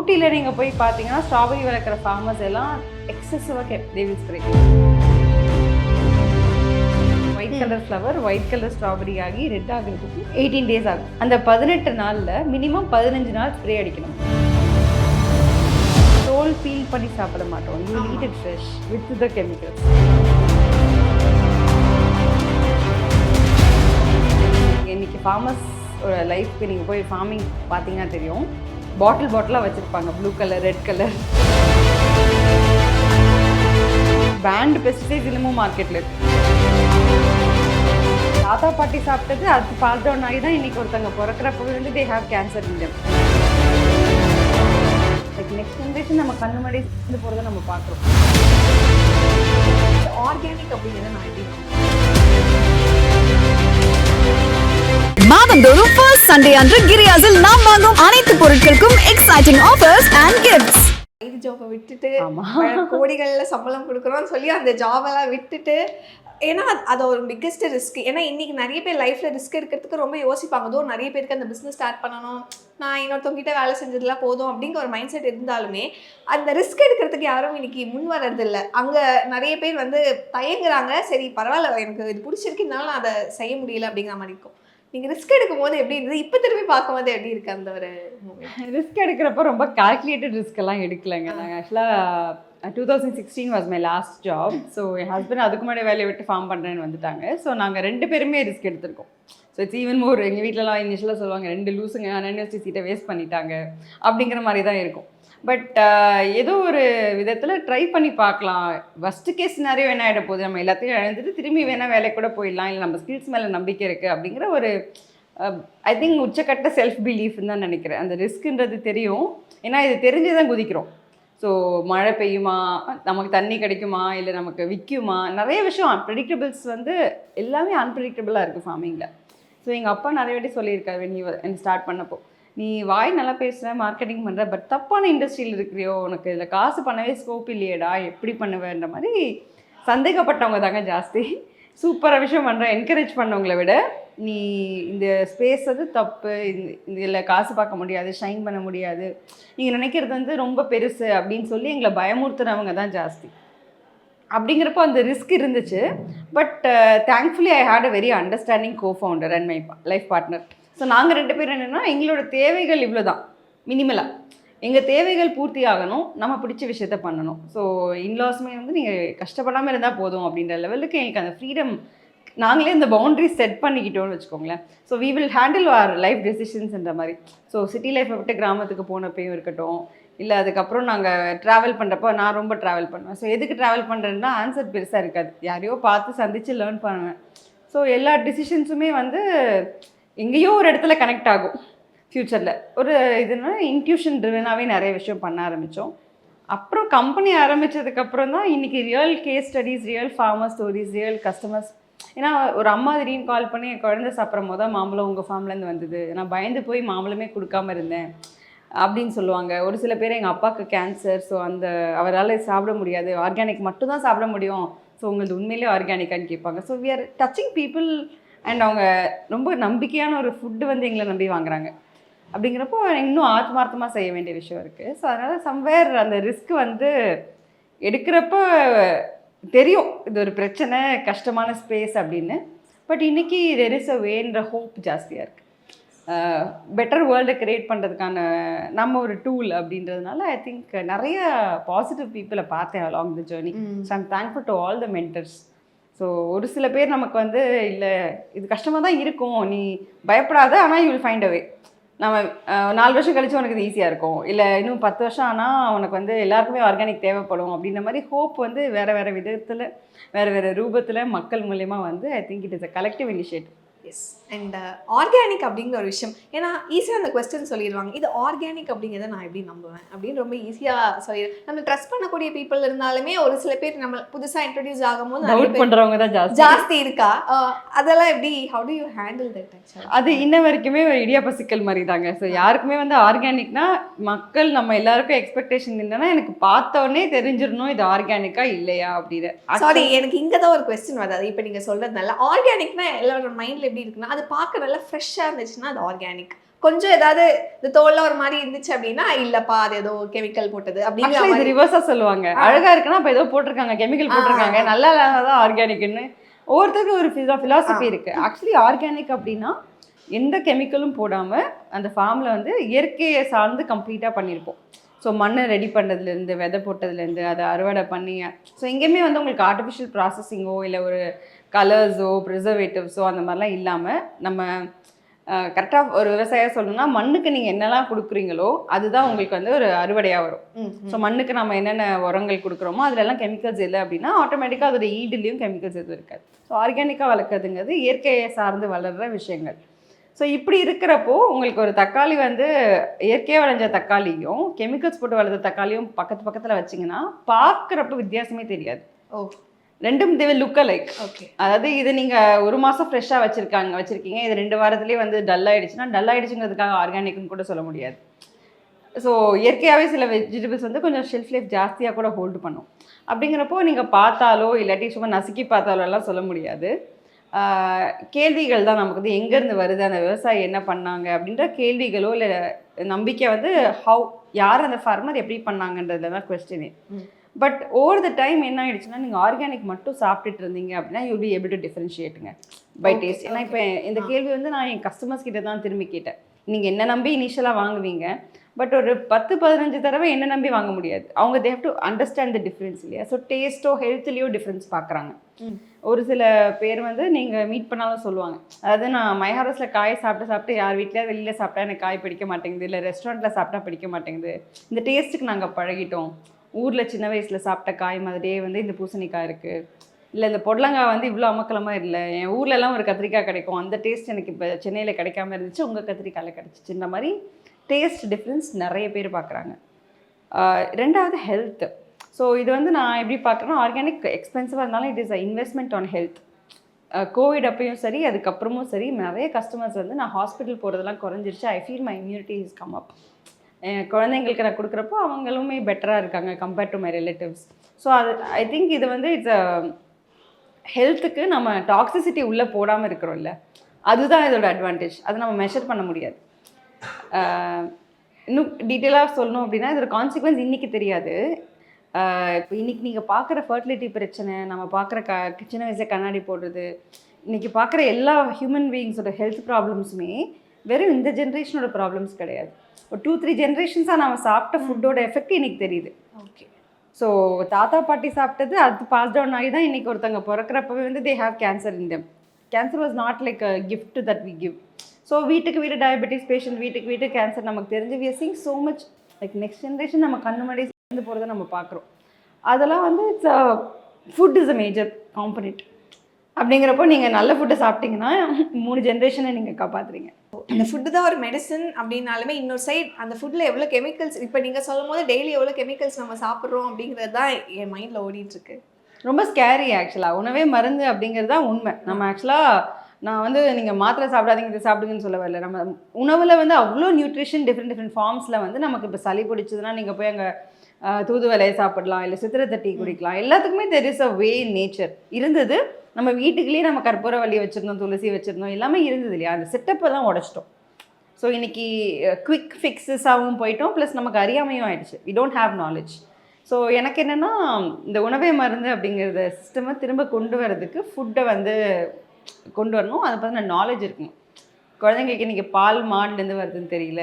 ஊட்டியில் நீங்கள் போய் பார்த்தீங்கன்னா ஸ்ட்ராபெரி வளர்க்குற ஃபார்மர்ஸ் எல்லாம் எக்ஸசிவாக தேவில் spray. White colour flower white colour strawberry ஆகி ரெட் ஆகிறதுக்கு 18 days ஆகும். அந்த 18 நாளில் மினிமம் 15 நாள் ஸ்ப்ரே அடிக்கணும். தோல் ஃபீல் பண்ணி சாப்பிட மாட்டோம். You eat it fresh with the chemicals. இன்னைக்கு ஃபார்மர்ஸோட லைஃப்க்கு நீங்கள் போய் ஃபார்மிங் பார்த்தீங்கன்னா தெரியும். பாட்டிலாக வச்சுருப்பாங்க, blue colour red colour. Banned pesticides இன்னமும் மார்க்கெட்டில் இருக்கு. தாத்தா பாட்டி சாப்பிட்டது அது பாஸ் டவுன் ஆகி தான் இன்றைக்கி ஒருத்தவங்க பிறக்கிறப்ப வந்து they have cancer in them. Like next generation நம்ம கண்ணு முன்னாடி இருந்து போகிறத நம்ம பார்க்குறோம். ஆர்கானிக் அப்படிங்கிறத நான் எப்படி மாதந்தோறும் ஃபர்ஸ்ட் சண்டே அன்று கிரியாஸில் நாம் வாங்கும் அனைத்து பொருட்களுக்கும் எக்ஸைட்டிங் ஆஃபர்ஸ் அண்ட் கிஃப்ட்ஸ். இது ஜாபை விட்டுட்டு கோடிகளில் சம்பளம் கொடுக்குறோம்னு சொல்லி அந்த ஜாபெல்லாம் விட்டுட்டு, ஏன்னா அது ஒரு பிக்கெஸ்ட் ரிஸ்க். ஏன்னா இன்றைக்கி நிறைய பேர் லைஃப்பில் ரிஸ்க் எடுக்கிறதுக்கு ரொம்ப யோசிப்பாங்க. அதோ நிறைய பேருக்கு அந்த பிஸ்னஸ் ஸ்டார்ட் பண்ணணும், நான் இன்னொருத்தவங்கிட்ட வேலை செஞ்சதுலாம் போதும் அப்படிங்கிற ஒரு மைண்ட் செட் இருந்தாலுமே அந்த ரிஸ்க் எடுக்கிறதுக்கு யாரும் இன்னைக்கு முன் வர்றதில்லை. அங்கே நிறைய பேர் வந்து தயங்குறாங்க. சரி பரவாயில்ல, எனக்கு இது பிடிச்சிருக்குனால நான் அதை செய்ய முடியல அப்படிங்கிற மாதிரி இருக்கும். நீங்கள் ரிஸ்க் எடுக்கும் போது எப்படி இருந்தது, இப்போ திரும்பி பார்க்கும்போது எப்படி இருக்குது அந்த ஒரு ரிஸ்க் எடுக்கிறப்ப ரொம்ப கால்குலேட்டட் ரிஸ்க் எல்லாம் எடுக்கலைங்க. நாங்கள் ஆக்சுவலாக 2016 was my last job. So N husband அதுக்கு முன்னாடி வேலையை விட்டு ஃபார்ம் பண்ணுறேன்னு வந்துட்டாங்க. ஸோ நாங்கள் 2 பேருமே ரிஸ்க் எடுத்திருக்கோம். So it's even more. எங்கள் வீட்டிலலாம் இனிஷியலாக சொல்லுவாங்க 2 லூஸுங்க யூனிவர்சிட்டி சீட்டை வேஸ்ட் பண்ணிட்டாங்க அப்படிங்கிற மாதிரி தான் இருக்கும். பட் ஏதோ ஒரு விதத்தில் ட்ரை பண்ணி பார்க்கலாம். ஃபஸ்ட்டு கேஸ் சினாரியோ என்ன ஆகிட போகுது, நம்ம எல்லாத்தையும் இழந்துட்டு திரும்பி வேணால் வேலைக்கு கூட போயிடலாம், இல்லை நம்ம ஸ்கில்ஸ் மேலே நம்பிக்கை இருக்குது அப்படிங்கிற ஒரு ஐ திங்க் உச்சக்கட்ட செல்ஃப் பிலீஃப்னு தான் நினைக்கிறேன். அந்த ரிஸ்க்குன்றது தெரியும், ஏன்னா இது தெரிஞ்சு தான் குதிக்கிறோம். ஸோ மழை பெய்யுமா, நமக்கு தண்ணி கிடைக்குமா, இல்லை நமக்கு விற்குமா, நிறைய விஷயம் அன்ப்ரெடிக்டபிள்ஸ் வந்து எல்லாமே அன்ப்ரெடிக்டபிளாக இருக்குது ஃபார்மிங்கில். ஸோ எங்கள் அப்பா நிறைய வாட்டி சொல்லியிருக்காரு, நீ ஸ்டார்ட் பண்ணப்போ நீ வாய் நல்லா பேசுகிற, மார்க்கெட்டிங் பண்ணுற, பட் தப்பான இண்டஸ்ட்ரியில் இருக்கிறியோ, உனக்கு இதில் காசு பண்ணவே ஸ்கோப் இல்லையேடா, எப்படி பண்ணுவேன்ற மாதிரி சந்தேகப்பட்டவங்க தாங்க ஜாஸ்தி. சூப்பராக விஷயம் பண்ணுற என்கரேஜ் பண்ணவங்களை விட நீ இந்த ஸ்பேஸ் அது தப்பு, இதில் காசு பார்க்க முடியாது, ஷைன் பண்ண முடியாது, நீங்கள் நினைக்கிறது வந்து ரொம்ப பெருசு அப்படின்னு சொல்லி எங்களை பயமுறுத்துறவங்க தான் ஜாஸ்தி. அப்படிங்கிறப்போ அந்த ரிஸ்க் இருந்துச்சு. But thankfully I had a very understanding co-founder and my life partner. So நாங்கள் 2 பேரும் என்னென்னா, எங்களோட தேவைகள் இவ்வளோ தான், மினிமலாக எங்கள் தேவைகள் பூர்த்தி ஆகணும், நம்ம பிடிச்ச விஷயத்த பண்ணணும். ஸோ இன்லாஸுமே வந்து நீங்கள் கஷ்டப்படாமல் இருந்தால் போதும் அப்படின்ற லெவலுக்கு எங்களுக்கு அந்த ஃப்ரீடம், நாங்களே இந்த பவுண்ட்ரிஸ் செட் பண்ணிக்கிட்டோன்னு வச்சுக்கோங்களேன். So we will handle our life டெசிஷன்ஸ்ன்ற மாதிரி. ஸோ சிட்டி லைஃப்பை விட்டு கிராமத்துக்கு போனப்பையும் இருக்கட்டும், இல்லை அதுக்கப்புறம் நாங்கள் ட்ராவல் பண்ணுறப்போ நான் ரொம்ப ட்ராவல் பண்ணுவேன். ஸோ எதுக்கு ட்ராவல் பண்ணுறேன்னா ஆன்சர் பெருசாக இருக்காது, யாரையோ பார்த்து சந்தித்து லேர்ன் பண்ணுவேன். ஸோ எல்லா டிசிஷன்ஸுமே வந்து எங்கேயோ ஒரு இடத்துல கனெக்ட் ஆகும். ஃப்யூச்சரில் ஒரு இதுனா இன்ட்யூஷன் ட்ரிவனாகவே நிறைய விஷயம் பண்ண ஆரம்பித்தோம். அப்புறம் கம்பெனி ஆரம்பித்ததுக்கப்புறம் தான் இன்றைக்கி real case studies, real farmer stories, real customers. ஏன்னா ஒரு அம்மா திடீர்னு கால் பண்ணி என் குழந்தை சாப்பிட்ற போது மாம்பழம் உங்கள் ஃபார்ம்லேருந்து வந்தது, நான் பயந்து போய் மாம்பழமே கொடுக்காம இருந்தேன் அப்படின்னு சொல்லுவாங்க. ஒரு சில பேர் எங்கள் அப்பாவுக்கு கேன்சர், ஸோ அந்த அவரால் சாப்பிட முடியாது, ஆர்கானிக் மட்டும் தான் சாப்பிட முடியும், ஸோ உங்களுக்கு உண்மையிலே ஆர்கானிக்கான்னு கேட்பாங்க. So we are touching people and அவங்க ரொம்ப நம்பிக்கையான ஒரு ஃபுட்டு வந்து எங்களை நம்பி வாங்குறாங்க. அப்படிங்கிறப்போ இன்னும் ஆத்மார்த்தமாக செய்ய வேண்டிய விஷயம் இருக்குது. ஸோ அதனால் சம்வேர் அந்த ரிஸ்க் வந்து எடுக்கிறப்ப தெரியும் இது ஒரு பிரச்சனை, கஷ்டமான ஸ்பேஸ் அப்படின்னு. பட் இன்றைக்கி தெர் இஸ் அ வேன்ற ஹோப் ஜாஸ்தியாக இருக்குது. பெட்டர் வேர்ல்டை க்ரியேட் பண்ணுறதுக்கான நம்ம ஒரு டூல் அப்படின்றதுனால ஐ திங்க் நிறைய பாசிட்டிவ் பீப்புளை பார்த்தேன் along the journey. So I'm thankful to all the mentors. So ஒரு சில பேர் நமக்கு வந்து இல்லை இது கஷ்டமாக தான் இருக்கும், நீ பயப்படாத, ஆனால் யூ வில் ஃபைண்ட் அ வே, நம்ம 4 வருஷம் கழிச்சு உனக்கு இது ஈஸியாக இருக்கும், இல்லை இன்னும் 10 வருஷம் ஆனால் உனக்கு வந்து எல்லாருக்குமே ஆர்கானிக் தேவைப்படும் அப்படின்ற மாதிரி ஹோப் வந்து வேறு விதத்தில் வேறு ரூபத்தில் மக்கள் மூலயமா வந்து I think it is a collective initiative. Yes. And organic அப்படிங்கிற ஒரு விஷயம், ஏன்னா ஈஸியாக அந்த கொஸ்டின் சொல்லிடுவாங்க, இது ஆர்கானிக் அப்படிங்கிறத நான் எப்படி நம்புவேன் அப்படின்னு ரொம்ப ஈஸியாக சொல்லிடுவேன். நம்ம ட்ரஸ்ட் பண்ணக்கூடிய பீப்புள் இருந்தாலுமே ஒரு சில பேர் நம்ம புதுசாக இன்ட்ரடியூஸ் ஆகும்போது டவுட் பண்ணுறவங்க தான் ஜாஸ்தி இருக்கா, அதெல்லாம் எப்படி, how to you handle that? ஆக்சுவலாக அது இன்ன வரைக்குமே ஒரு இடியாப்ப சிக்கல் மாதிரி தாங்க. ஸோ யாருக்குமே வந்து ஆர்கானிக்னா மக்கள் நம்ம எல்லாருக்கும் எக்ஸ்பெக்டேஷன் என்னன்னா, எனக்கு பார்த்தோன்னே தெரிஞ்சிடணும் இது ஆர்கானிக்கா இல்லையா அப்படின்னு. சாரி, எனக்கு இங்கே தான் ஒரு கொஸ்டின் வராது. இப்போ நீங்கள் சொல்கிறதுனால ஆர்கானிக்னா எல்லாரோட மைண்டில் எப்படி இருக்குன்னா, அது பார்க்க நல்லா ஃப்ரெஷ்ஷாக இருந்துச்சுன்னா அது ஆர்கானிக், கொஞ்சம் ஏதாவது இந்த தோல்ல ஒரு மாதிரி இருந்துச்சு அப்படின்னா இல்லப்பா அது ஏதோ கெமிக்கல் போட்டது அப்படிங்கிற இது மாதிரி. ரிவர்ஸா சொல்லுவாங்க. அழகா இருக்குன்னா அப்ப ஏதோ போட்டிருக்காங்க, கெமிக்கல் போட்டிருக்காங்க, நல்லா இல்லாததான் ஆர்கானிக்னு. ஒவ்வொருத்தருக்கும் ஒரு ஃபிலாசபி இருக்கு. ஆக்சுவலி ஆர்கானிக் அப்படின்னா எந்த கெமிக்கலும் போடாம அந்த ஃபார்ம்ல வந்து இயற்கையை சார்ந்து கம்ப்ளீட்டா பண்ணியிருப்போம். ஸோ மண்ணை ரெடி பண்ணுறதுலேருந்து, விதை போட்டதுலேருந்து, அதை அறுவடை பண்ணி, ஸோ எங்கேயுமே வந்து உங்களுக்கு ஆர்டிஃபிஷியல் ப்ராசஸிங்கோ இல்லை ஒரு கலர்ஸோ ப்ரிசர்வேட்டிவ்ஸோ அந்த மாதிரிலாம் இல்லாமல் நம்ம கரெக்டாக ஒரு விவசாயம் சொல்லணும்னா மண்ணுக்கு நீங்கள் என்னெல்லாம் கொடுக்குறீங்களோ அதுதான் உங்களுக்கு வந்து ஒரு அறுவடையாக வரும். ஸோ மண்ணுக்கு நம்ம என்னென்ன உரங்கள் கொடுக்குறோமோ அதுலலாம் கெமிக்கல்ஸ் இல்லை அப்படின்னா ஆட்டோமேட்டிக்காக அதோட ஈடுலேயும் கெமிக்கல்ஸ் எதுவும் இருக்காது. ஸோ ஆர்கானிக்காக வளர்க்குறதுங்கிறது இயற்கையை சார்ந்து வளர்கிற விஷயங்கள். ஸோ இப்படி இருக்கிறப்போ உங்களுக்கு ஒரு தக்காளி வந்து இயற்கையாக விளைஞ்ச தக்காளியும் கெமிக்கல்ஸ் போட்டு வளர்ந்த தக்காளியும் பக்கத்தில் வச்சிங்கன்னா பார்க்குறப்ப வித்தியாசமே தெரியாது. ஓ, ரெண்டும் they will look alike. Okay. அதாவது இது நீங்கள் ஒரு மாதம் ஃப்ரெஷ்ஷாக வச்சுருக்கீங்க, இது 2 வாரத்துலேயே வந்து டல் ஆகிடுச்சுன்னா டல் ஆகிடுச்சுங்கிறதுக்காக ஆர்கானிக்னு கூட சொல்ல முடியாது. ஸோ இயற்கையாகவே சில வெஜிடபிள்ஸ் வந்து கொஞ்சம் ஷெல்ஃப் லைஃப் ஜாஸ்தியாக கூட ஹோல்டு பண்ணும். அப்படிங்கிறப்போ நீங்கள் பார்த்தாலோ இல்லாட்டி சும்மா நசுக்கி பார்த்தாலோ எல்லாம் சொல்ல முடியாது. கேள்விகள் தான் நமக்கு வந்து எங்கேருந்து வருது, அந்த விவசாயி என்ன பண்ணாங்க அப்படின்ற கேள்விகளோ இல்லை நம்பிக்கை வந்து யார் அந்த ஃபார்மர் எப்படி பண்ணாங்கன்றதுல தான் கொஸ்டினே. பட் ஓவர் த டைம் என்ன ஆயிடுச்சுன்னா நீங்கள் ஆர்கானிக் மட்டும் சாப்பிட்டுட்டு இருந்தீங்க அப்படின்னா யூ பி ஏபிள் டு டிஃபரன்ஷியேட்டுங்க பை டேஸ்ட். ஏன்னா இப்போ இந்த கேள்வி வந்து நான் என் கஸ்டமர்ஸ் கிட்ட தான் திரும்பி கேட்டேன். நீங்கள் என்ன நம்பி இனிஷியலாக வாங்குவீங்க, பட் ஒரு 10-15 தடவை என்ன நம்பி வாங்க முடியாது. அவங்க they have to understand the difference இல்லையா. ஸோ டேஸ்ட்டோ ஹெல்த்லேயோ டிஃப்ரென்ஸ் பார்க்குறாங்க. ஒரு சில பேர் வந்து நீங்கள் மீட் பண்ணாலும் சொல்லுவாங்க, அதாவது நான் மை ஹாரஸில் காய் சாப்பிட்டு யார் வீட்டில் வெளியில் சாப்பிட்டா எனக்கு காய் பிடிக்க மாட்டேங்குது, இல்லை ரெஸ்டாரண்ட்டில் சாப்பிட்டா பிடிக்க மாட்டேங்குது, இந்த டேஸ்ட்டுக்கு நாங்கள் பழகிட்டோம், ஊரில் சின்ன வயசில் சாப்பிட்ட காய் மாதிரியே வந்து இந்த பூசணிக்காய் இருக்குது, இல்லை இந்த பொடலங்காய் வந்து இவ்வளோ அமக்கலமாக இல்லை, என் ஊர்லலாம் ஒரு கத்திரிக்காய் கிடைக்கும், அந்த டேஸ்ட் எனக்கு இப்போ சென்னையில் கிடைக்காம இருந்துச்சு, உங்கள் கத்திரிக்காயில் கிடச்சிச்சு. இந்த மாதிரி டேஸ்ட் டிஃப்ரென்ஸ் நிறைய பேர் பார்க்குறாங்க. ரெண்டாவது ஹெல்த்து. ஸோ இது வந்து நான் எப்படி பார்க்குறேன்னா ஆர்கானிக் எக்ஸ்பென்சிவாக இருந்தாலும் it is a investment on health. Covid அப்பையும் சரி அதுக்கப்புறமும் சரி நிறைய கஸ்டமர்ஸ் வந்து நான் ஹாஸ்பிட்டல் போகிறதெல்லாம் குறைஞ்சிருச்சு, I feel my immunity is come up. குழந்தைங்களுக்கு நான் கொடுக்குறப்போ அவங்களுமே பெட்டராக இருக்காங்க compared to my relatives. So அது ஐ திங்க் இது வந்து இட்ஸ் ஹெல்த்துக்கு நம்ம டாக்ஸிசிட்டி உள்ளே போடாமல் இருக்கிறோம்ல, அதுதான் இதோட அட்வான்டேஜ். அதை நம்ம மெஷர் பண்ண முடியாது. இன்னும் டீட்டெயிலாக சொல்லணும் அப்படின்னா இதோட கான்சிக்வன்ஸ் இன்றைக்கி தெரியாது. இப்போ இன்றைக்கி நீங்கள் பார்க்குற ஃபர்டிலிட்டி பிரச்சனை, நம்ம பார்க்குற சின்ன வயசில் கண்ணாடி போடுறது, இன்றைக்கி பார்க்குற எல்லா ஹியூமன் பீயிங்ஸோட ஹெல்த் ப்ராப்ளம்ஸுமே வெறும் இந்த ஜென்ரேஷனோட ப்ராப்ளம்ஸ் கிடையாது. ஒரு 2-3 ஜென்ரேஷன்ஸாக நம்ம சாப்பிட்ட ஃபுட்டோட எஃபெக்ட் இன்றைக்கி தெரியுது. ஓகே. ஸோ தாத்தா பாட்டி சாப்பிட்டது அது பாஸ் டவுன் ஆகி தான் இன்றைக்கி ஒருத்தவங்க பிறக்கிறப்பவே வந்து they have cancer in them. Cancer was not like a gift that we give. So வீட்டுக்கு வீடு டயபெட்டிஸ் பேஷண்ட், வீட்டுக்கு வீட்டு கேன்சர் நமக்கு தெரிஞ்சு we are seeing so much. Like next generation நம்ம கண்ணு முன்னாடி சேர்ந்து போகிறத நம்ம பார்க்குறோம். அதெல்லாம் வந்து it's food is a major component. அப்படிங்கிறப்போ நீங்கள் நல்ல ஃபுட்டை சாப்பிட்டீங்கன்னா 3 ஜென்ரேஷனை நீங்கள் காப்பாற்றுறீங்க. அந்த ஃபுட்டு தான் ஒரு மெடிசன் அப்படின்னாலுமே இன்னொரு சைட் அந்த ஃபுட்டில் எவ்வளோ கெமிக்கல்ஸ், இப்போ நீங்கள் சொல்லும் போது டெய்லி எவ்வளோ கெமிக்கல்ஸ் நம்ம சாப்பிட்றோம் அப்படிங்கிறது தான் என் மைண்டில் ஓடிட்டுருக்கு. ரொம்ப ஸ்கேரி ஆக்சுவலாக. உணவே மருந்து அப்படிங்கிறது தான் உண்மை. நம்ம ஆக்சுவலாக நான் வந்து நீங்கள் மாத்திரை சாப்பிடாதீங்க இதை சாப்பிடுங்கன்னு சொல்ல வரல. நம்ம உணவில் வந்து அவ்வளோ நியூட்ரிஷன் டிஃப்ரெண்ட் ஃபார்ம்ஸில் வந்து நமக்கு இப்போ சளி பிடிச்சதுன்னா நீங்கள் போய் அங்கே தூதுவளையை சாப்பிடலாம், இல்லை சித்திரத்தை டீ குடிக்கலாம். எல்லாத்துக்குமே there is a way in nature இருந்தது. நம்ம வீட்டுக்குள்ளேயே நம்ம கற்பூரவள்ளி வச்சுருந்தோம், துளசி வச்சுருந்தோம், எல்லாமே இருந்தது இல்லையா. அந்த செட்டப்பை தான் உடச்சிட்டோம். ஸோ இன்றைக்கி குவிக் ஃபிக்ஸஸாகவும் போயிட்டோம், ப்ளஸ் நமக்கு அறியாமையும் ஆயிடுச்சு. We don't have knowledge. So எனக்கு என்னென்னா இந்த உணவே மருந்து அப்படிங்கிறத சிஸ்டமை திரும்ப கொண்டு வரதுக்கு ஃபுட்டை வந்து கொண்டு வரணும். அதை பற்றின நாலேஜ் இருக்கணும். குழந்தைங்களுக்கு இன்றைக்கி பால் மாடுலேருந்து வருதுன்னு தெரியல.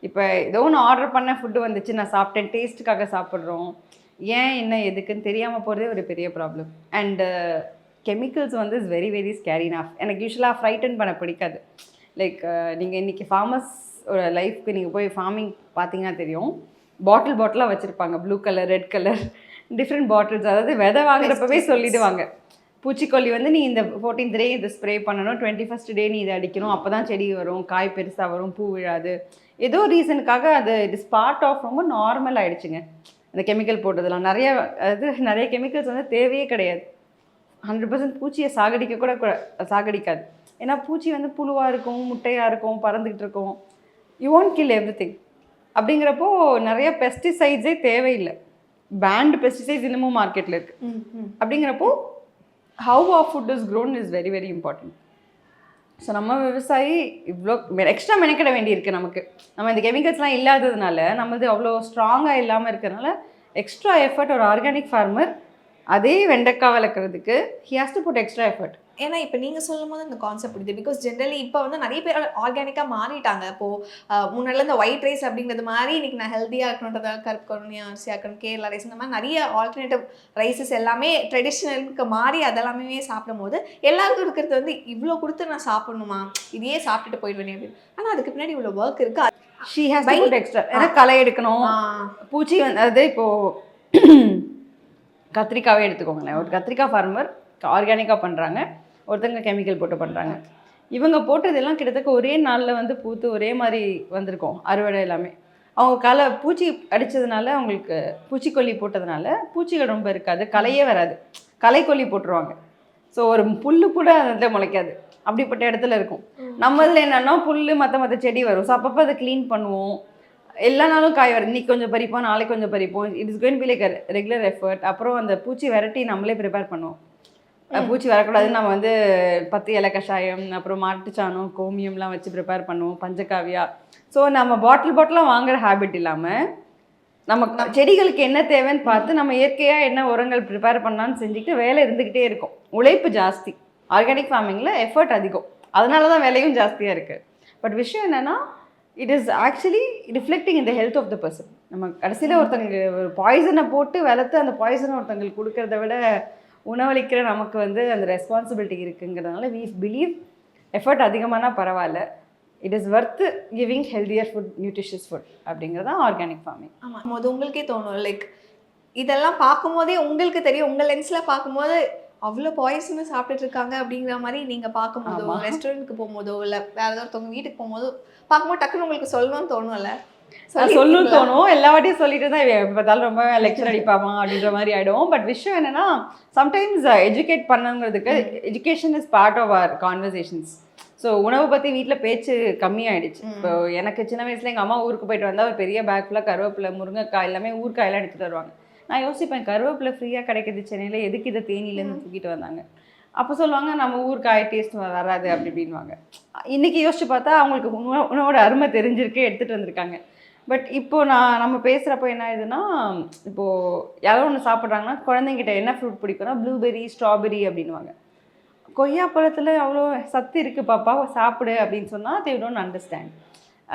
இப்போ ஏதோ ஒன்று ஆர்டர் பண்ண ஃபுட்டு வந்துச்சு, நான் சாப்பிட்டேன், டேஸ்ட்டுக்காக சாப்பிட்றோம், ஏன் என்ன எதுக்குன்னு தெரியாமல் போகிறதே ஒரு பெரிய ப்ராப்ளம். அண்டு கெமிக்கல்ஸ் வந்து இஸ் வெரி வெரி ஸ்கேரி நாஃப். எனக்கு யூஸ்வலாக ஃப்ரைட்டன் பண்ண பிடிக்காது. லைக் நீங்கள் இன்றைக்கி ஃபார்மர்ஸ் லைஃப்க்கு நீங்கள் போய் ஃபார்மிங் பார்த்தீங்கன்னா தெரியும், பாட்டிலாக வச்சுருப்பாங்க, blue colour, red colour, different bottles. அதாவது விதை வாங்குறப்பவே சொல்லிவிடுவாங்க, பூச்சிக்கொல்லி வந்து நீ இந்த 14th டே இதை ஸ்ப்ரே பண்ணணும், 21st டே நீ இதை அடிக்கணும், அப்போ தான் செடி வரும், காய் பெருசாக வரும், பூ விழாது. ஏதோ ரீசனுக்காக அது இட் இஸ் பார்ட் ஆஃப் ரொம்ப நார்மல் ஆகிடுச்சுங்க அந்த கெமிக்கல் போட்டதெல்லாம். நிறைய கெமிக்கல்ஸ் வந்து தேவையே கிடையாது. 100% பூச்சியை சாகடிக்காது. ஏன்னா பூச்சி வந்து புழுவாக இருக்கும், முட்டையாக இருக்கும், பறந்துக்கிட்டு இருக்கும். You want kill everything. அப்படிங்கிறப்போ நிறைய பெஸ்டிசைட்ஸே தேவையில்லை. பேண்ட் பெஸ்டிசைட்ஸ் இன்னமும் மார்க்கெட்டில் இருக்குது. அப்படிங்கிறப்போ how are food is grown is very very important. So நம்ம விவசாயி இவ்வளோ எக்ஸ்ட்ரா மெனக்கிட வேண்டியிருக்கு நமக்கு. நம்ம இந்த கெமிக்கல்ஸ்லாம் இல்லாததுனால நம்மது அவ்வளோ ஸ்ட்ராங்காக இல்லாமல் இருக்கிறதுனால எக்ஸ்ட்ரா எஃபர்ட் ஒரு ஆர்கானிக் ஃபார்மர் அதே வெண்டைக்காய் வளர்க்குறதுக்கு he has to put extra effort. ஏன்னா இப்போ நீங்கள் சொல்லும் போது அந்த கான்செப்ட் புரியுது. பிகாஸ் ஜென்ரலி இப்போ வந்து நிறைய பேர் ஆர்கானிக்காக மாறிட்டாங்க. இப்போது முன்னாடில இந்த ஒயிட் ரைஸ் அப்படிங்கிறது மாதிரி இன்னைக்கு நான் ஹெல்த்தியாக இருக்கணுன்றதால கருப்பு கருணி அரிசியாக இருக்கணும், கேரளா ரைஸ், இந்த மாதிரி நிறைய ஆல்டர்னேட்டிவ் ரைஸஸ் எல்லாமே ட்ரெடிஷ்னலுக்கு மாறி அதெல்லாமே சாப்பிடும் போது எல்லாருக்கும் இருக்கிறது வந்து இவ்வளோ கொடுத்து நான் சாப்பிடணுமா, இதையே சாப்பிட்டுட்டு போயிடுவேன் அப்படின்னு. ஆனால் அதுக்கு பின்னாடி இவ்வளோ ஒர்க் இருக்குது. She has to put extra. ஏன்னா களை எடுக்கணும், பூச்சி அது இப்போது கத்திரிக்காவே எடுத்துக்கோங்களேன். ஒரு கத்திரிக்காய் ஃபார்மர் ஆர்கானிக்காக பண்ணுறாங்க, ஒருத்தங்க கெமிக்கல் போட்டு பண்ணுறாங்க. இவங்க போட்டதெல்லாம் கிட்டத்தட்ட ஒரே நாளில் வந்து பூத்து ஒரே மாதிரி வந்திருக்கும் அறுவடை எல்லாமே. அவங்க பூச்சி அடித்ததுனால அவங்களுக்கு பூச்சிக்கொல்லி போட்டதுனால பூச்சிகள் ரொம்ப இருக்காது, களையே வராது. களைக்கொல்லி போட்டுருவாங்க. ஸோ ஒரு புல்லு கூட அதில் முளைக்காது, அப்படிப்பட்ட இடத்துல இருக்கும். நம்ம இதில் என்னென்னா புல் மற்ற செடி வரும். ஸோ அப்பப்போ அதை க்ளீன் பண்ணுவோம். எல்லா நாளும் காய் வரும். இன்றைக்கி கொஞ்சம் பறிப்போம், நாளைக்கு கொஞ்சம் பறிப்போம். It is going be like regular effort. அப்புறம் அந்த பூச்சி வெரைட்டி நம்மளே ப்ரிப்பேர் பண்ணுவோம். பூச்சி வரக்கூடாதுன்னு நம்ம வந்து 10 இலை கஷாயம், அப்புறம் மாட்டுச்சாணம், கோமியம்லாம் வச்சு ப்ரிப்பேர் பண்ணுவோம், பஞ்சகாவியா. ஸோ நம்ம பாட்டிலாக வாங்குகிற ஹேபிட் இல்லாமல் நம்ம செடிகளுக்கு என்ன தேவைன்னு பார்த்து நம்ம இயற்கையாக என்ன உரங்கள் ப்ரிப்பேர் பண்ணலான்னு செஞ்சுக்கிட்டு வேலை இருந்துக்கிட்டே இருக்கும். உழைப்பு ஜாஸ்தி. ஆர்கானிக் ஃபார்மிங்கில் எஃபர்ட் அதிகம், அதனால தான் விலையும் ஜாஸ்தியாக இருக்குது. பட் விஷயம் என்னென்னா it is actually reflecting in the health of the person. நம்ம கடைசியில் ஒருத்தங்க ஒரு பாய்சனை போட்டு வளர்த்து அந்த பாய்சனை ஒருத்தங்களுக்கு கொடுக்கறத விட உணவளிக்கிற நமக்கு வந்து அந்த ரெஸ்பான்சிபிலிட்டி இருக்குங்கிறதுனால வி பிலீவ் எஃபர்ட் அதிகமானா பரவாயில்ல, it is worth giving healthier food, nutritious food அப்படிங்கிறது தான் ஆர்கானிக் ஃபார்மிங். ஆமாம், அது உங்களுக்கே தோணும் லைக் இதெல்லாம் பார்க்கும்போதே உங்களுக்கு தெரியும், உங்கள் லென்ஸில் பார்க்கும்போது அவ்வளோ பாய்சனை சாப்பிட்டுட்டு இருக்காங்க அப்படிங்கிற மாதிரி நீங்கள் பார்க்கும்போதோ, ரெஸ்டாரண்ட்டுக்கு போகும்போதோ, இல்லை வேறு ஏதாவது ஒருத்தவங்க வீட்டுக்கு போகும்போதோ பார்க்கும்போது டக்குன்னு உங்களுக்கு சொல்லணும்னு தோணும்ல? சொல்லணும்னு தோணும். எல்லா வாட்டியும் சொல்லிட்டு தான் பார்த்தாலும் ரொம்ப லெக்சர் அடிப்பாமா அப்படின்ற மாதிரி ஆகிடும். பட் விஷயம் என்னென்னா சம்டைம்ஸ் எஜுகேட் பண்ணுங்கிறதுக்கு education is part of our conversations. So உணவை பற்றி வீட்டில் பேச்சு கம்மியாயிடுச்சு. இப்போ எனக்கு சின்ன வயசில் எங்கள் அம்மா ஊருக்கு போயிட்டு வந்தால் ஒரு பெரிய பேக் ஃபுல்லாக கருவேப்பிலை, முருங்கைக்காய் எல்லாமே ஊறுக்காயெல்லாம் எடுத்துகிட்டு வருவாங்க. நான் யோசிப்பேன், கருவேப்பிலை ஃப்ரீயாக கிடைக்கிது சென்னையில், எதுக்கு இதை தேனியிலேருந்து தூக்கிட்டு வந்தாங்க? அப்போ சொல்லுவாங்க நம்ம ஊறுக்காய் டேஸ்ட் வராது அப்படி இப்படின்வாங்க. இன்றைக்கி யோசிச்சு பார்த்தா அவங்களுக்கு உணவோட அருமை தெரிஞ்சிருக்கு, எடுத்துகிட்டு வந்திருக்காங்க. பட் இப்போது நம்ம பேசுகிறப்போ என்ன ஆகுதுன்னா, இப்போது யாரோ ஒன்று சாப்பிட்றாங்கன்னா குழந்தைங்கிட்ட என்ன ஃப்ரூட் பிடிக்கும்னா ப்ளூபெரி, ஸ்ட்ராபெரி அப்படின்வாங்க. கொய்யாப்பழத்தில் அவ்வளோ சத்து இருக்குது பாப்பா, சாப்பிடு அப்படின்னு சொன்னால் they don't understand.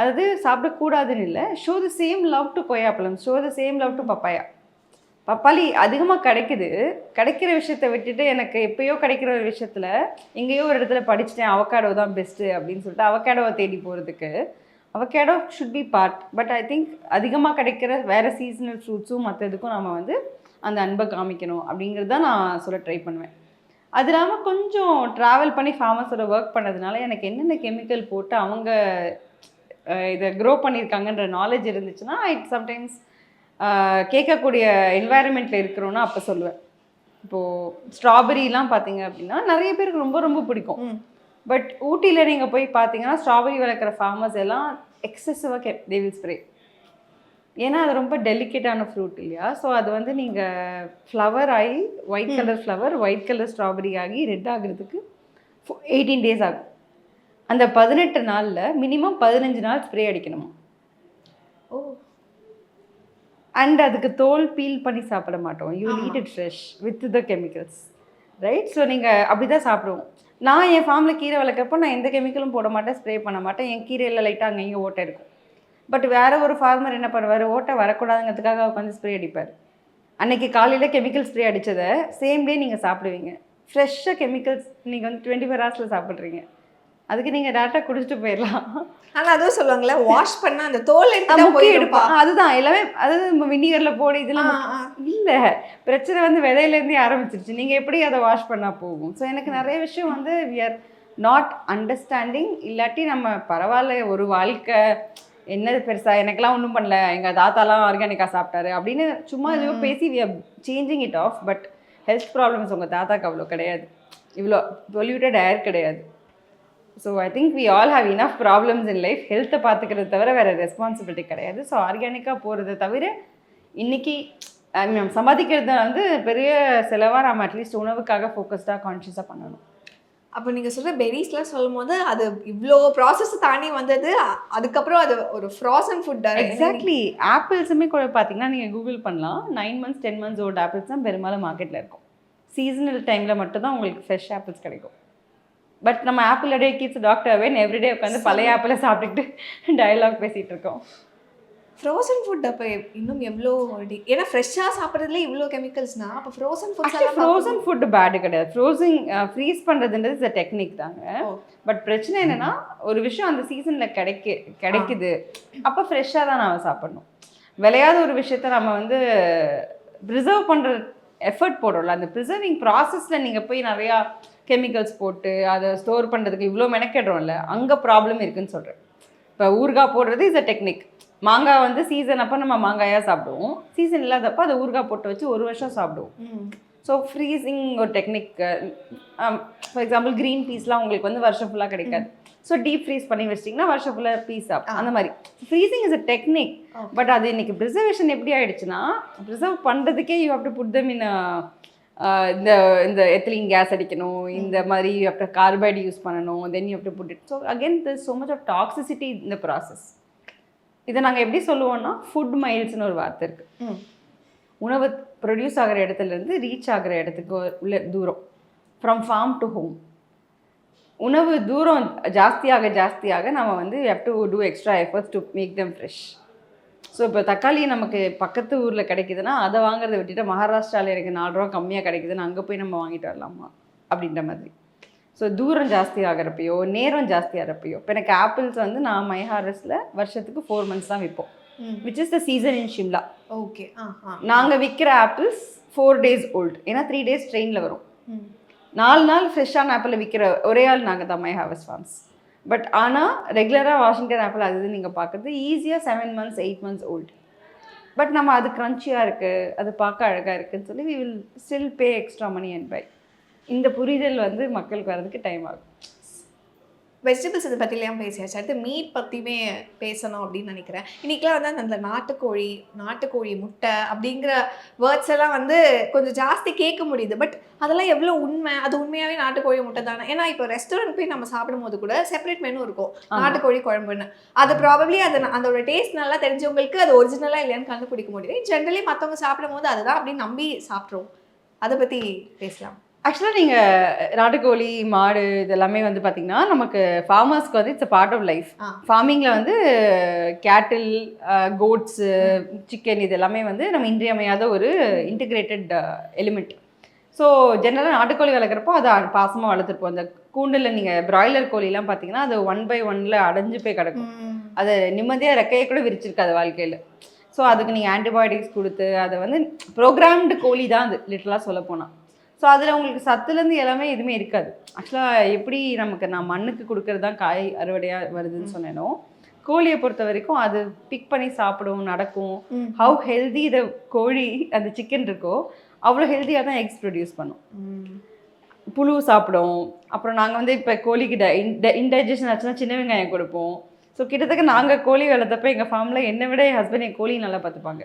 அது சாப்பிடக்கூடாதுன்னு இல்லை. Show the same love to கொய்யாப்பழம், show the same love to papaya. பப்பாளி அதிகமாக கிடைக்குது, கிடைக்கிற விஷயத்த விட்டுட்டு எனக்கு எப்போயோ கிடைக்கிற ஒரு விஷயத்தில் எங்கேயோ ஒரு இடத்துல படிச்சுட்டேன் அவகேடோ தான் பெஸ்ட்டு அப்படின்னு சொல்லிட்டு அவகேடோவை தேடி போகிறதுக்கு avocado should be part. But I think அதிகமாக கிடைக்கிற வேறு சீசனல் ஃப்ரூட்ஸும் மற்றதுக்கும் நம்ம வந்து அந்த அன்பை காமிக்கணும் அப்படிங்கிறது தான் நான் சொல்ல ட்ரை பண்ணுவேன். அது இல்லாமல் கொஞ்சம் ட்ராவல் பண்ணி ஃபார்மர்ஸோட ஒர்க் பண்ணதுனால எனக்கு என்னென்ன கெமிக்கல் போட்டு அவங்க இதை க்ரோ பண்ணியிருக்காங்கன்ற நாலேஜ் இருந்துச்சுன்னா இட் சம்டைம்ஸ் கேட்கக்கூடிய என்வாயர்மெண்ட்டில் இருக்கிறோன்னா அப்போ சொல்லுவேன். இப்போது ஸ்ட்ராபெரிலாம் பார்த்தீங்க அப்படின்னா நிறைய பேருக்கு ரொம்ப ரொம்ப பிடிக்கும். பட் ஊட்டியில் நீங்கள் போய் பார்த்தீங்கன்னா ஸ்ட்ராபெரி வளர்க்குற ஃபார்மர்ஸ் எல்லாம் எக்ஸசிவாக தே வில் ஸ்ப்ரே. ஏன்னா அது ரொம்ப டெலிகேட்டான ஃப்ரூட் இல்லையா? ஸோ அது வந்து நீங்கள் ஃப்ளவர் ஆகி white colour flower, white colour strawberry ஆகி ரெட் ஆகுறதுக்கு 18 days ஆகும். அந்த 18 நாளில் மினிமம் 15 நாள் ஸ்ப்ரே அடிக்கணுமா. ஓ. அண்ட் அதுக்கு தோல் பீல் பண்ணி சாப்பிட மாட்டோம். You eat it fresh with the chemicals, right? So நீங்கள் அப்படி தான் சாப்பிடுவோம். நான் என் ஃபார்மில் கீரை வளர்க்குறப்போ நான் எந்த கெமிக்கலும் போட மாட்டேன், ஸ்ப்ரே பண்ண மாட்டேன். என் கீரையில் லைட்டாக அங்கேயும் ஓட்டை இருக்கும். பட் வேறு ஒரு ஃபார்மர் என்ன பண்ணுவார், ஓட்டை வரக்கூடாதுங்கிறதுக்காக உட்காந்து ஸ்ப்ரே அடிப்பார். அன்றைக்கி காலையில் கெமிக்கல் ஸ்ப்ரே அடித்ததை சேம் டே நீங்கள் சாப்பிடுவீங்க. ஃப்ரெஷ்ஷாக கெமிக்கல்ஸ் நீங்கள் வந்து 24 hours சாப்பிட்றீங்க. அதுக்கு நீங்கள் டேரெக்டாக குடிச்சிட்டு போயிடலாம். ஆனால் அதுவும் சொல்லுவாங்களே வாஷ் பண்ண அந்த தோல் எடுப்பான். அதுதான் எல்லாமே, அதாவது வினிகரில் போடு இதெல்லாம் இல்லை. பிரச்சனை வந்து விதையிலேருந்தே ஆரம்பிச்சிருச்சு. நீங்கள் எப்படி அதை வாஷ் பண்ணால் போகும்? ஸோ எனக்கு நிறைய விஷயம் வந்து வி ஆர் நாட் அண்டர்ஸ்டாண்டிங். இல்லாட்டி நம்ம பரவாயில்ல ஒரு வாழ்க்கை என்னது பெருசாக, எனக்கெல்லாம் ஒன்றும் பண்ணல, எங்கள் தாத்தாலாம் ஆர்கானிக்காக சாப்பிட்டாரு அப்படின்னு சும்மா இதுவோ பேசி we are changing it off. But health problems உங்கள் தாத்தாக்கு அவ்வளோ கிடையாது, இவ்வளோ பொல்யூட்டட் ஏர் கிடையாது. So I think we all have enough problems in life. ஹெல்த்தை பார்த்துக்கிறத தவிர வேறு ரெஸ்பான்சிபிலிட்டி கிடையாது. ஸோ ஆர்கானிக்காக போகிறத தவிர இன்றைக்கி சம்பாதிக்கிறது வந்து பெரிய செலவாக நம்ம அட்லீஸ்ட் உணவுக்காக ஃபோக்கஸ்டாக கான்ஷியஸாக பண்ணணும். அப்போ நீங்கள் சொல்கிற பெரிஸ்லாம் சொல்லும் போது அது இவ்வளோ ப்ராசஸ் தாண்டி வந்தது, அதுக்கப்புறம் அது ஒரு ஃப்ரோசன் ஃபுட். எக்ஸாக்ட்லி. ஆப்பிள்ஸுமே கூட பார்த்தீங்கன்னா நீங்கள் கூகுள் பண்ணலாம். 9 months 10 months ஓல்டு ஆப்பிள்ஸ் தான் பெரும்பாலும் மார்க்கெட்டில் இருக்கும். சீசனல் டைமில் மட்டும் தான் உங்களுக்கு ஃப்ரெஷ் ஆப்பிள்ஸ் கிடைக்கும். பட் நம்ம ஆப்பிள் அடே கீப்ஸ் டாக்டர் அவேன்னு எவ்ரிடே உட்காந்து பழைய ஆப்பிளை சாப்பிட்டுக்கிட்டு டயலாக் பேசிகிட்டு இருக்கோம். ஃப்ரோசன் ஃபுட் அப்போ இன்னும் எவ்வளோ ஏன்னா ஃப்ரெஷ்ஷாக சாப்பிட்றதுல இவ்வளோ கெமிக்கல்ஸ்னா அப்போ frozen foods frozen food bad கிடையாது. ஃப்ரீஸ் பண்ணுறதுன்றது இஸ் டெக்னிக் தாங்க. பட் பிரச்சனை என்னென்னா ஒரு விஷயம் அந்த சீசனில் கிடைக்குது அப்போ ஃப்ரெஷ்ஷாக தான் நம்ம சாப்பிடணும். விளையாத ஒரு விஷயத்த நம்ம வந்து ப்ரிசர்வ் பண்ணுற எஃபர்ட் போடுறோம்ல, அந்த ப்ரிசர்விங் ப்ராசஸில் நீங்கள் போய் நிறையா கெமிக்கல்ஸ் போட்டு அதை ஸ்டோர் பண்ணுறதுக்கு இவ்வளோ மெனக்கெடுறோம்ல, அங்கே ப்ராப்ளம் இருக்குதுன்னு சொல்கிறேன். இப்போ ஊறுகாய் போடுறது இஸ் அ டெக்னிக். மாங்காய் வந்து சீசன் அப்போ நம்ம மாங்காயாக சாப்பிடுவோம், சீசன் இல்லாதப்போ அதை ஊறுகாய் போட்டு வச்சு 1 வருஷம் சாப்பிடுவோம். ஸோ ஃப்ரீசிங் ஒரு டெக்னிக். ஃபார் எக்ஸாம்பிள் க்ரீன் பீஸ்லாம் உங்களுக்கு வந்து வருஷம் ஃபுல்லாக கிடைக்காது. ஸோ டீப் ஃப்ரீஸ் பண்ணி வச்சிட்டிங்கன்னா வருஷம் ஃபுல்லாக பீஸ் அந்த மாதிரி. Freezing is a technique. But அது இன்னைக்கு ப்ரிசர்வேஷன் எப்படி ஆகிடுச்சுன்னா, ப்ரிசர்வ் பண்ணுறதுக்கே you have to put them in இந்த இந்த எத்திலீன் கேஸ் அடிக்கணும், இந்த மாதிரி அப்புறம் கார்பைடு யூஸ் பண்ணணும், then you have to put it. So again this so much of toxicity இந்த ப்ராசஸ். இதை நாங்கள் எப்படி சொல்லுவோம்னா ஃபுட் மைல்ஸ்னு ஒரு வார்த்தை இருக்குது. உணவு ப்ரொடியூஸ் ஆகிற இடத்துலேருந்து ரீச் ஆகிற இடத்துக்கு உள்ள தூரம், ஃப்ரம் ஃபார்ம் டு ஹோம். உணவு தூரம் ஜாஸ்தியாக நம்ம வந்து have to do extra efforts to make them fresh. So இப்போ தக்காளி நமக்கு பக்கத்து ஊரில் கிடைக்குதுன்னா அதை வாங்குறத விட்டுட்டு மகாராஷ்டிராவில் எனக்கு 4 ரூபா கம்மியாக கிடைக்குதுன்னு அங்கே போய் நம்ம வாங்கிட்டு வரலாமா அப்படின்ற மாதிரி. ஸோ தூரம் ஜாஸ்தி ஆகிறப்பையோ நேரம் ஜாஸ்தி ஆகிறப்பையோ, இப்போ எனக்கு ஆப்பிள்ஸ் வந்து நான் மை ஹார்வெஸ்ட்டில் வருஷத்துக்கு 4 months தான் விற்போம், which is the season in Shimla. Okay. நாங்கள் விற்கிற ஆப்பிள்ஸ் 4 days ஓல்டு, ஏன்னா 3 days ட்ரெயினில் வரும். 4 நாள் ஃப்ரெஷ்ஷான ஆப்பிள் விற்கிற ஒரே ஆள் நாங்கள் தான், மை ஹார்வெஸ்ட் ஃபார்ம்ஸ். பட் ஆனால் ரெகுலராக வாஷிங்டன் ஆப்பிள் அது நீங்கள் பார்க்குறது ஈஸியாக 7 months 8 months ஓல்டு. பட் நம்ம அது க்ரன்ச்சியாக இருக்குது, அது பார்க்க அழகாக இருக்குதுன்னு சொல்லி we will still pay extra money and buy. இந்த புரிதல் வந்து மக்களுக்கு வர்றதுக்கு டைம் ஆகும். வெஜிடபிள்ஸ் இதை பற்றிலாம் பேசியாச்சு. அடுத்து மீட் பற்றியுமே பேசணும் அப்படின்னு நினைக்கிறேன். இன்றைக்கெலாம் வந்து அந்த நாட்டுக்கோழி முட்டை அப்படிங்கிற வேர்ட்ஸ் எல்லாம் வந்து கொஞ்சம் ஜாஸ்தி கேட்க முடியுது. பட் அதெல்லாம் எவ்வளோ உண்மை, அது உண்மையாகவே நாட்டுக்கோழி முட்டை தானே? ஏன்னா இப்போ ரெஸ்டாரண்ட் போய் நம்ம சாப்பிடும் போது கூட செப்பரேட் மெனு இருக்கும், நாட்டுக்கோழி குழம்புன்னு. அது ப்ராபப்ளி அதோட டேஸ்ட் நல்லா தெரிஞ்சவங்களுக்கு அது ஒரிஜினலாக இல்லையான்னு கண்டுபிடிக்க முடியுது. ஜென்ரலி மற்றவங்க சாப்பிடும் போது அதுதான் அப்படின்னு நம்பி சாப்பிட்றோம். அதை பற்றி பேசலாம். ஆக்சுவலாக நீங்கள் நாட்டுக்கோழி மாடு இதெல்லாமே வந்து பார்த்திங்கன்னா நமக்கு ஃபார்மர்ஸ்க்கு வந்து it's a part of life. ஃபார்மிங்கில் வந்து கேட்டில், கோட்ஸு, சிக்கன் இது எல்லாமே வந்து நம்ம இன்றியமையாத ஒரு இன்டிகிரேட்டட் எலிமெண்ட். ஸோ ஜென்ரலாக நாட்டுக்கோழி வளர்க்குறப்போ அதை பாசமாக வளர்த்துருப்போம். அந்த கூண்டில் நீங்கள் பிராய்லர் கோழிலாம் பார்த்தீங்கன்னா அது 1 by 1 அடைஞ்சு போய் கிடக்கும். அது நிம்மதியாக ரெக்கையை கூட விரிச்சிருக்காது வாழ்க்கையில். ஸோ அதுக்கு நீங்கள் ஆன்டிபயோட்டிக்ஸ் கொடுத்து அதை வந்து ப்ரோக்ராம்டு கோழி தான் அது லிட்டரலாக சொல்ல போனால். ஸோ அதில் உங்களுக்கு சத்துலேருந்து எல்லாமே எதுவுமே இருக்காது. ஆக்சுவலாக எப்படி நமக்கு நான் மண்ணுக்கு கொடுக்கறது தான் காய் அறுவடையாக வருதுன்னு சொன்னேனோ, கோழியை பொறுத்த வரைக்கும் அது பிக் பண்ணி சாப்பிடும், நடக்கும். ஹவு ஹெல்தி இதை கோழி அந்த சிக்கன் இருக்கோ அவ்வளோ ஹெல்த்தியாக தான் எக்ஸ் ப்ரொடியூஸ் பண்ணும். புழு சாப்பிடும். அப்புறம் நாங்கள் வந்து இப்போ கோழிக்கு இன்டைஜஷன் ஆச்சுன்னா சின்ன வெங்காயம் கொடுப்போம். ஸோ கிட்டத்தட்ட நாங்கள் கோழி வளர்த்தப்போ எங்கள் ஃபார்மில் என்னை விட என் ஹஸ்பண்ட் என் கோழி நல்லா பார்த்துப்பாங்க.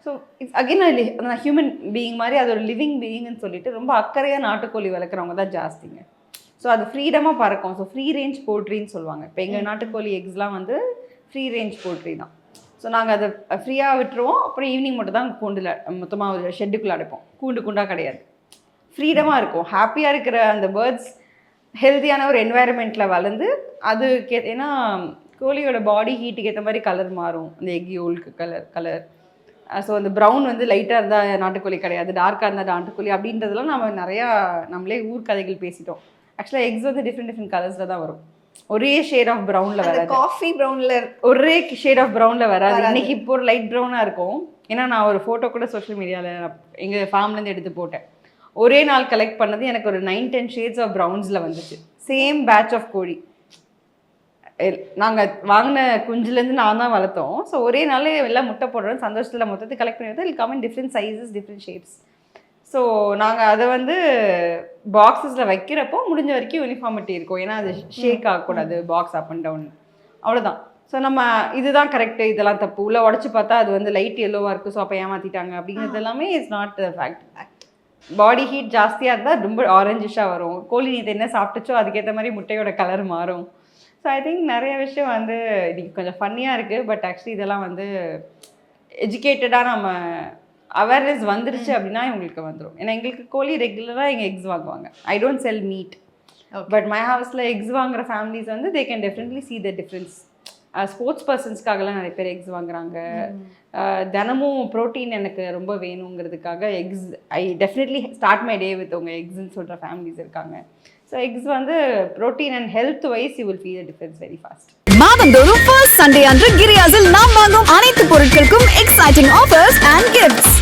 ஸோ இட்ஸ் அகெயின் அந்த ஹியூமன் பீயிங் மாதிரி அது ஒரு லிவிங் பீயிங்னு சொல்லிட்டு ரொம்ப அக்கறையாக நாட்டுக்கோழி வளர்க்குறவங்க தான் ஜாஸ்திங்க. ஸோ அது ஃப்ரீடமாக பறக்கும். ஸோ ஃப்ரீ ரேஞ்ச் போல்ட்ரின்னு சொல்லுவாங்க. இப்போ எங்கள் நாட்டுக்கோழி எக்ஸ்லாம் வந்து ஃப்ரீ ரேஞ்ச் போல்ட்ரி தான். ஸோ நாங்கள் அதை ஃப்ரீயாக விட்டுருவோம். அப்புறம் ஈவினிங் மட்டும் தான் கூண்டில் மொத்தமாக ஒரு ஷெட்டுக்குள்ளே அடைப்போம். கூண்டாக கிடையாது, ஃப்ரீடமாக இருக்கும். ஹாப்பியாக இருக்கிற அந்த பேர்ட்ஸ் ஹெல்த்தியான ஒரு என்வாயர்மெண்ட்டில் வளர்ந்து அது ஏன்னா கோழியோட பாடி ஹீட்டுக்கு ஏற்ற மாதிரி கலர் மாறும். அந்த எக் யோல்க்கு கலர். ஸோ அந்த ப்ரௌன் வந்து லைட்டாக இருந்தால் நாட்டுக்கோழி கிடையாது, டார்க்காக இருந்தால் நாட்டுக்கோழி அப்படின்றதுலாம் நம்ம நிறையா நம்மளே ஊர்க்கதைகள் பேசிட்டோம். ஆக்சுவலாக எக்ஸ் வந்து டிஃப்ரெண்ட் கலர்ஸில் தான் வரும். ஒரே ஷேட் ஆஃப் ப்ரௌனில் வராது, காஃபி ப்ரௌனில் ஒரே ஷேட் ஆஃப் ப்ரௌனில் வராது. இன்னைக்கு இப்போ ஒரு லைட் ப்ரௌனாக இருக்கும். ஏன்னா நான் ஒரு ஃபோட்டோ கூட சோஷியல் மீடியாவில் எங்கள் ஃபார்ம்லேருந்து எடுத்து போட்டேன். ஒரே நாள் கலெக்ட் பண்ணது எனக்கு ஒரு 9-10 ஷேட்ஸ் ஆஃப் ப்ரௌன்ஸில் வந்துச்சு. சேம் பேட்ச் ஆஃப் கோழி நாங்கள் வாங்கின குஞ்சுலேருந்து நான் தான் வளர்த்தோம். ஸோ ஒரே நாள் எல்லாம் முட்டை போடுறோம் சந்தோஷத்தில் மொத்தத்தை கலெக்ட் பண்ணி வைத்தா will come in different sizes different shapes. So நாங்கள் அதை வந்து பாக்ஸஸில் வைக்கிறப்போ முடிஞ்ச வரைக்கும் யூனிஃபார்மிட்டி இருக்கும். ஏன்னா அது ஷேக் ஆகக்கூடாது, பாக்ஸ் அப் அண்ட் டவுன், அவ்வளோதான். ஸோ நம்ம இதுதான் கரெக்டு, இதெல்லாம் தப்பு, உள்ள உடச்சி பார்த்தா அது வந்து லைட் எல்லோவாக இருக்குது, ஸோ அப்போ ஏமாற்றிட்டாங்க அப்படிங்கிறது எல்லாமே it's not fact. Body heat ஜாஸ்தியாக இருந்தால் ரொம்ப ஆரஞ்சிஷாக வரும். கோழி நேற்று என்ன சாப்பிட்டுச்சோ அதுக்கேற்ற மாதிரி முட்டையோட கலர் மாறும். ஸோ ஐ திங்க் நிறைய விஷயம் வந்து இது கொஞ்சம் ஃபன்னியாக இருக்குது. பட் ஆக்சுவலி இதெல்லாம் வந்து எஜுகேட்டடாக நம்ம அவேர்னஸ் வந்துருச்சு அப்படின்னா இவங்களுக்கு வந்துடும். ஏன்னா எங்களுக்கு கோழி ரெகுலராக எங்கள் எக்ஸ் வாங்குவாங்க. I don't sell meat. But my ஹவுஸில் எக்ஸ் வாங்குற ஃபேமிலிஸ் வந்து they can definitely see the difference. Sports பர்சன்ஸ்க்காகலாம் நிறைய பேர் எக்ஸ் வாங்குறாங்க. தினமும் ப்ரோட்டீன் எனக்கு ரொம்ப வேணுங்கிறதுக்காக eggs I definitely start my day with உங்கள் எக்ஸ்ன்னு சொல்கிற ஃபேமிலிஸ் இருக்காங்க. ஸோ எக்ஸ் வந்து protein and health wise you will feel the difference very fast. மாதந்தோறும் ஃபர்ஸ்ட் சண்டே அன்று கிரியாஸில் நாம் வாங்கும் அனைத்து பொருட்களுக்கும் எக்ஸைட்டிங் ஆஃபர்ஸ் அண்ட் கிஃப்ட்ஸ்.